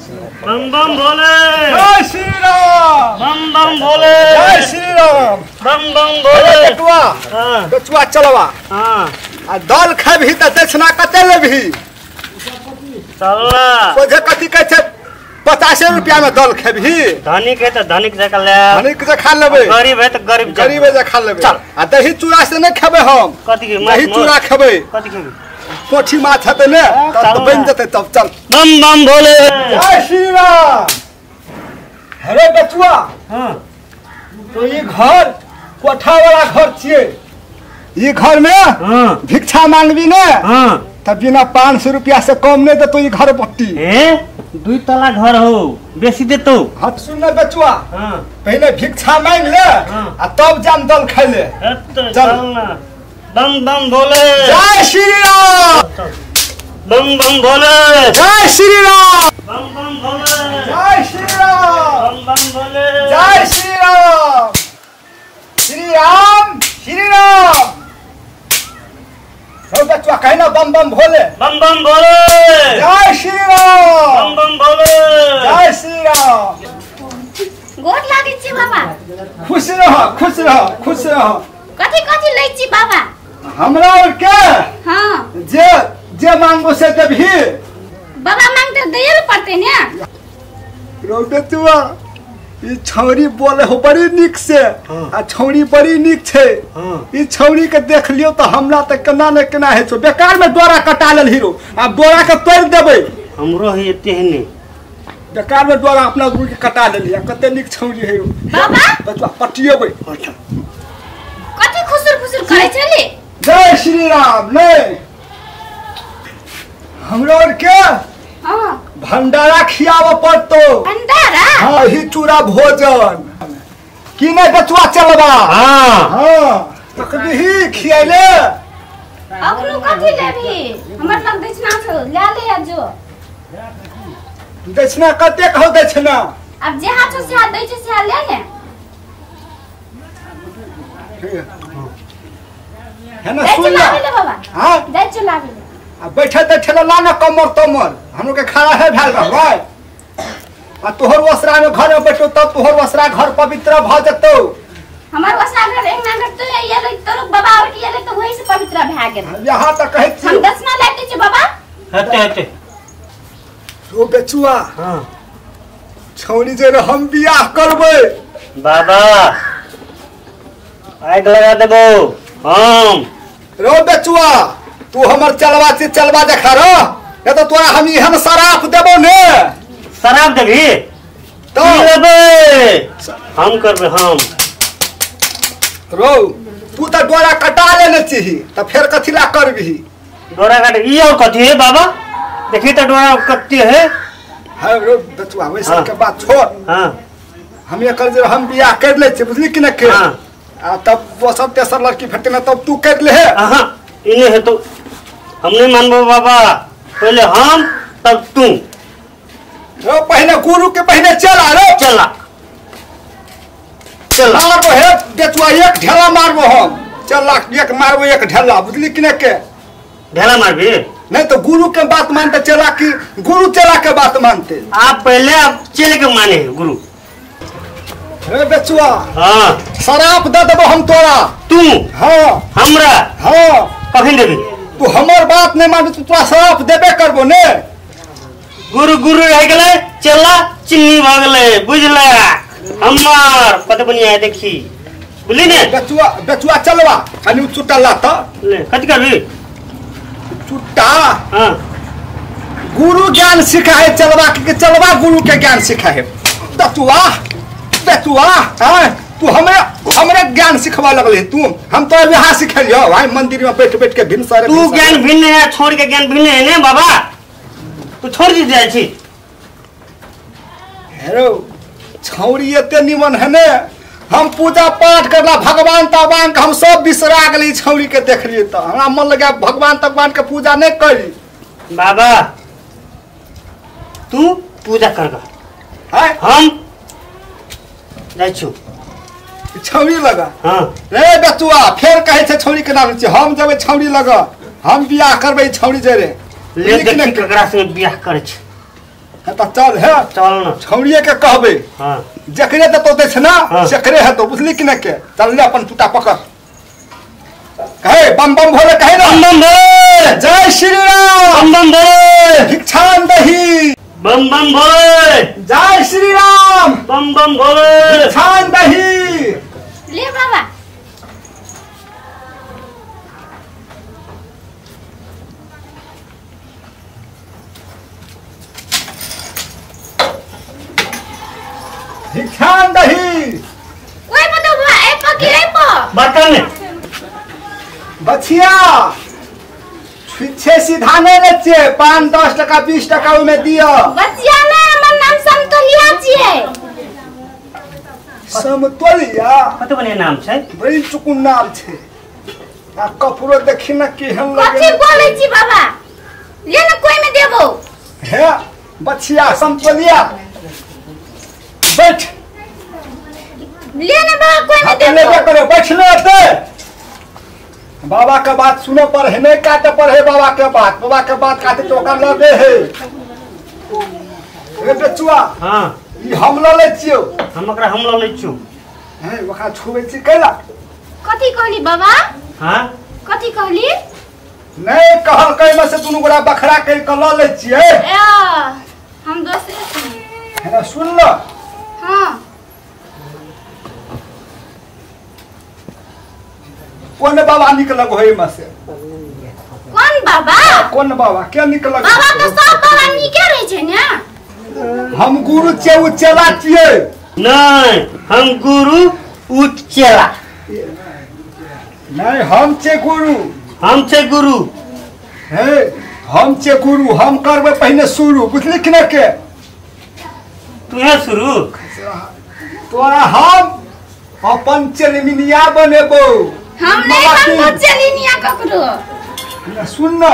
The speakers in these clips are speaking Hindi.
बम बम भोले। जय श्री राम। बम बम भोले। जय श्री राम। बम बम भोले। बेटुआ बेटुआ चलवा आ दल खेबही त दक्षिणा कते लेबही? चलना सोझे कथी कहै छै 50 रुपया में दल खेबही? धनिक है तो धनिक जका ले, धनिक जे खा लेबै, गरीब है तो गरीब गरीब जे खा लेबै। चल आ दही चूड़ा से नहीं खेबै हम। कथी के दही चूड़ा खेबै, कथी के पोठी माछ हेतै ने तब बन जेतै तब। चल बम बम भोले। जय श्री राम। अरे बेटुआ हां तो ये घर कोठा वाला घर छिए, ये घर में हां भिक्षा मांगबी ने हां तब बिना 500 रुपया से कम नहीं देतो ये घर पट्टी। दुई तला घर हो बेसी देतो। हां सुन ना बेचुआ, हां पहले भिक्षा मांग ले आ तब जाम दल खाइ ले। चलना बम बम भोले। जय श्री राम। बम बम भोले। जय श्री राम। बम बम भोले। जय श्री राम। बम बम भोले। जय श्री राम। श्री राम श्री राम। सब बेचुआ कहना बम बम भोले। बम बम भोले। जय श्री राम। बम बम भोले। जय श्री राम। गोर लागे छी बाबा। खुश रह खुश रह खुश रह। कथी कथी लै छी बाबा? हमरा और के हां जे जे मांगो से देबही। बाबा मांगते दैल पड़ते ने। रोबेतुआ ई छौरी बोले हो बड़ी निक से आ छौरी बड़ी निक छे। ई छौरी के देख लियो तो हमरा त केना न केना है छो। बेकार में डोरा कटा लेल हीरो आ डोरा के तोड़ देबै। हमरो ही एते है ने बेकार में डोरा अपना गुरु के कटा लेलिया। कते निक छौरी है बाबा बचवा पटिएबै। कथी खुसुर खुसुर करे छले? जय श्री राम। ले हमरा और के हां भंडारा खियाव पड़तो। भंडारा? हां ही चूड़ा भोजन कि नहीं बचवा चलबा? हां तकबीही खियाले। अखनो कथी लेबी? हमर लग दक्षिणा छ ले ले आजो। दक्षिणा कते कहौ दक्षिणा? अब जेहा छ सेहा दै छ सेहा ले ले। है ना दै सुन चला ले ले बाबा। हां दै चला ले। आ बैठे त ठेला ला ना कमर तमर हमरो के खड़ा है भेल रहबै। आ तोहर वस्त्रा में घर में बैठो तब तोहर वस्त्रा घर पवित्र भ जतो। हमर वसा घर एक नागर तो ये ले तो लोग बाबा और ये ले तो वही से पवित्र भ गेल। यहाँ त कहै छी हम दक्षिणा लेते छी बाबा। हटे हटे ओ बेचुआ हां छौरी जे हम बियाह करबै। बाबा आग लगा देबो हम। रो बेचुआ तू हमर चलवा से चलवा देखा रो या तो तोरा हम एहन शराप देबो ने। शराब देबी तो लेबे हम करबे हम। रो तू त डोरा कटा लेने छी त फिर कथी ला करबही? डोरा काट ई और कथी है बाबा? देखी तो डोरा कत्ती है। है रो बेचुआ वैसे के बात छोड़। हां हम एकर जे हम बियाह कर ले छी बुझली कि न के। हां आ तब वो सब तेसर लड़की भेटे ना तब तू कर ले है। हां इने है तो हम नहीं मानबो बाबा। पहले हम तब तू। रो पहले गुरु के पहले चला रो। चला चला मारबो है बेचुआ एक ढेला मारबो हम। चल एक मारबो एक ढेला बुझली कि न के। ढेला मारबी नहीं तो गुरु के बात मानते चला कि गुरु चला के बात मानते? आप पहले आप चले के माने गुरु। रे बेचुआ हां शराप दे देबो हम तोरा। तू हां हमरा हां कभी देबी। तू हमर बात नहीं माने तू तोरा शराप देबे करबो ने। गुरु गुरु रह गेले चला चिन्नी भ गेले बुझला। हमर पता बनिया देखी बुझली ने। बेचुआ बेचुआ चलवा कनी चुट्टा ला त ले कथी करबी? चुट्टा हां गुरु ज्ञान सिखाए चलवा के चलवा गुरु के ज्ञान सिखाए। बेचुआ बेचुआ हां तू हमरे ज्ञान सिखवा लगले तू। हम तो यहाँ सिखलियो भाई मंदिर में बैठ बैठ के भिन्न सारे। तू ज्ञान भिन्न है छोड़ के ज्ञान भिन्न है ने बाबा। तू छोड़ दी जाय छी। हेरो छौरी एते निमन है ने हम पूजा पाठ करला भगवान तगवान के हम सब बिसरा गेली। छौरी के देखलिए तो हमरा मन लगा भगवान तगवान के पूजा नहीं करी। बाबा तू पूजा करगा है हम जाय छु। छौरी लगा हां रे बेचुआ फिर कहे छे छौरी के नाम छे। हम जब छौरी लगा हम बियाह करबै छौरी जे रे। ले देखी ककरा से बियाह करे छ। है तो चल है चल ना छौड़िए के कहबे हाँ जकरे तो दे छे ना हाँ। सेकरे है तो बुझली कि न के चल ले अपन टूटा पकड़ कहे बम बम भोले कहे ना बम बम भोले जय श्री राम बम बम भोले भिक्षान दही बम बम भोले जय श्री राम बम बम भोले भिक्षान दही ले बाबा भिक्षान दही ओए बतो बाबा ए पकिरे प बर्तन में बछिया छुच्छे सीधा नहीं लेचे 5-10 टका 20 टका में दियो बचिया ने हमर नाम समतोलिया छिए समतोलिया कत बने नाम छै बड़ी चुकुन नाम छे आ कपड़ो देखी न केहन कथि लगे बोलै छी बाबा ले न कोई में देबो है बछिया समतोलिया बैठ ले न बाबा कोई में हाथ लेके देबो करे बैठले होते बाबा के बात सुनो पर है नहीं काटे पर है बाबा के बात काटे तो ओकर लगे है ए बचुआ हाँ ई हम ल ले छियो हम एकरा हमला नहीं छु है वखा छुबे छी कैला कथि कहली बाबा हाँ कथि कहली नहीं कहल कै में से दुनु गोरा बखरा के ल ले छिए ए हम दोसरे छी है ना सुन ल हां कौन बाबा निकलग होई में से कौन बाबा कौन बाबा क्या निकलग बाबा तो सब बाबा निके रहे छै ने हम गुरु चे चला छिए नहीं हम गुरु उच्चला नहीं हम चे गुरु हम छे गुरु है हम चे गुरु हम करबे पहले शुरू बुझली कि न के तू है शुरू तोरा हम अपन चरमिनिया बनेबो हम नहीं हम तो चलिनिया ककरो ना सुन ना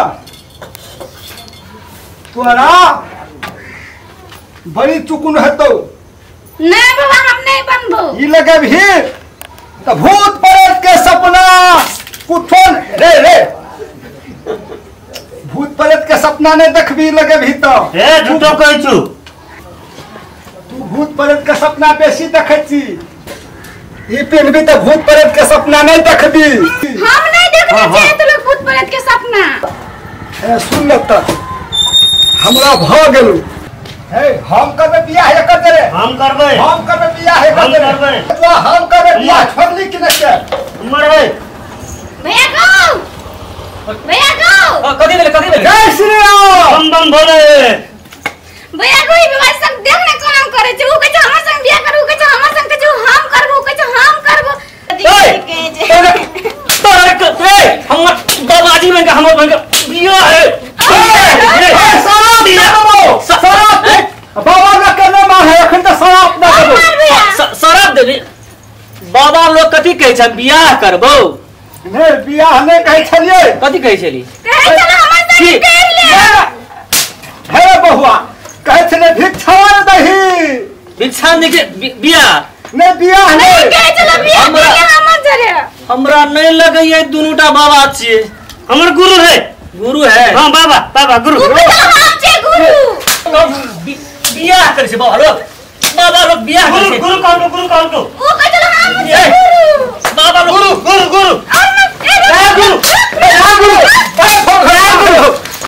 तोरा बड़ी चुकुन हेतौ नहीं बाबा हम नहीं बनबो ई लगे भी तो भूत प्रेत के सपना कुठन रे रे भूत प्रेत के सपना नहीं देखबी लगे भी तो ए झूठो कहै छु तू भूत प्रेत के सपना बेसी देखै छी ई पेनबी तो भूत प्रेत के सपना नहीं देखबी हम नहीं देखने हाँ, हाँ। चाहिए तो लोग भूत प्रेत के सपना है सुन ल त हमरा भ गेलु है हम करबे बियाह है कर रे हम करबै हम करबे बियाह है हम कर करबै। रे तो हम करबे बियाह छोड़ली कि नहीं के मरबै भैया गो भैया गो कथि भेलै जय श्री राम बम बम भोले भैया गो ई विवाह संग देखने काम करे छै उ कहे हमरा संग बियाह करू कहे हमरा संग कहे हम करबो कहे हम करबो हमर बाबाजी में हमर बन बिया है बाबा का केना मां है अखन त शराब ना देबो शराब देबी बाबा लोग कथि कहै छै बियाह करबो नहीं बियाह नहीं कहे छलिए कथि कहै छली कहे चलो हमर संग कर ले हे बहुआ कहे छले भिक्षान दही भिक्षा देखे बियाह नहीं बियाह नहीं नहीं कहे चलो बियाह हमरा- के हमर जरे हमरा नहीं लगैए दुनूटा बाबा छिए हमर गुरु है गुरु है हाँ बाबा बाबा गुरु उ कहे हम छै गुरु बियाह करे छै बाबा लोग बियाह करे छै गुरु कौन को उ कहे चलो हम छै गुरु बाबा लोग गुरु हम गुरु गुरु